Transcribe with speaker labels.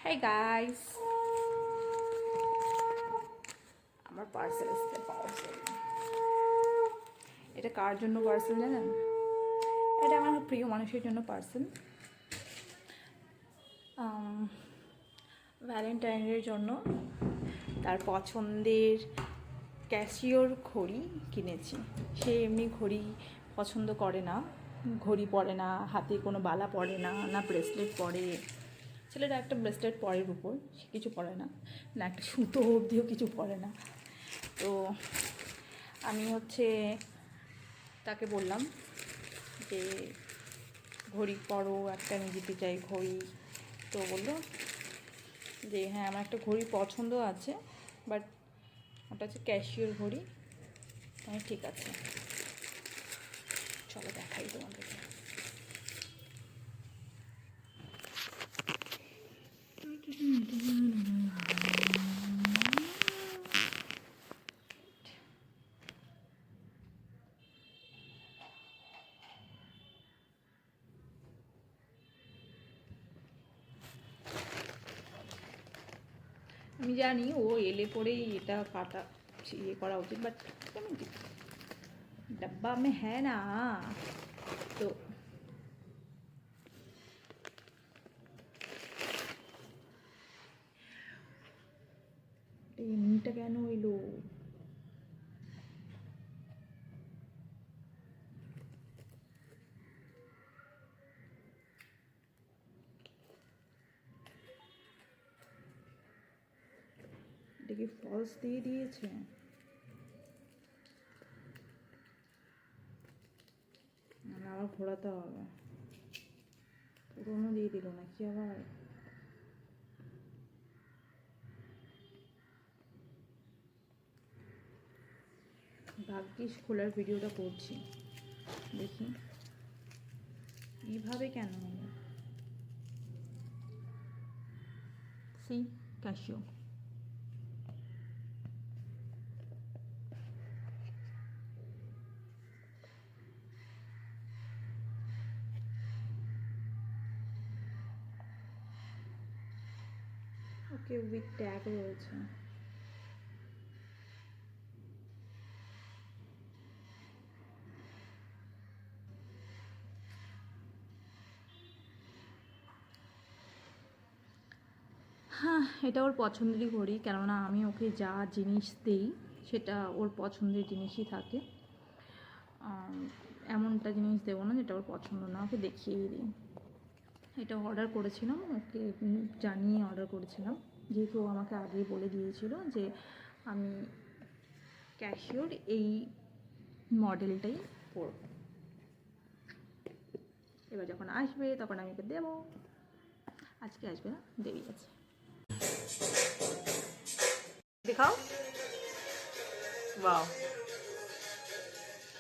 Speaker 1: Hey guys, আমার parcel এসেছে। Parcel এটা কার জন্য পার্সেল জানেন? এটা আমার প্রিয় মানুষের জন্য পার্সেল। ভ্যালেন্টাইনের জন্য তার পছন্দের ক্যাসিওর ঘড়ি কিনেছি। সে এমনি ঘড়ি পছন্দ করে না, ঘড়ি পরে না, হাতে কোনো বালা পরে না, না ব্রেসলেট পরে। ছেলেরা একটা ব্রেসলেট পরের উপর, সে কিছু পরে না, না একটা সুতো অবধিও কিছু পরে না। তো আমি তাকে বললাম যে ঘড়ি পরো, একটা আমি দিতে চাই ঘড়ি। তো বললো যে হ্যাঁ আমার একটা ঘড়ি পছন্দ আছে, বাট ওটা হচ্ছে ক্যাশিওর ঘড়ি। আমি ঠিক আছে, চলো দেখাই তোমাদেরকে। আমি জানি ও এলে পরেই এটা কাটা ইয়ে করা উচিত, বাট डब्बा में है ना। तो এমনিটা কেন এলো? এটা কি ফলস দিয়ে দিয়েছে? আবার ঘোরাতে হবে। পুরোনো দিয়ে দিল নাকি আবার? ভাগ্যিস খোলার ভিডিওটা করছি, দেখি এইভাবে কেন হলো। See Casio. Okay with tag রয়েছে। হ্যাঁ, এটা ওর পছন্দেরই ঘড়ি, কেননা আমি ওকে যা জিনিস দিই সেটা ওর পছন্দের জিনিসই থাকে। এমনটা জিনিস দেবো না যেটা ওর পছন্দ না, ওকে দেখিয়েই দিই। এটা অর্ডার করেছিলাম, ওকে জানিয়ে অর্ডার করেছিলাম, যেহেতু ও আমাকে আগেই বলে দিয়েছিল যে আমি ক্যাশিওর এই মডেলটাই পরব। এবার যখন আসবে তখন আমি ওকে দেবো। আজকে আসবে না, দেরি আছে। দেখাও, বাহ।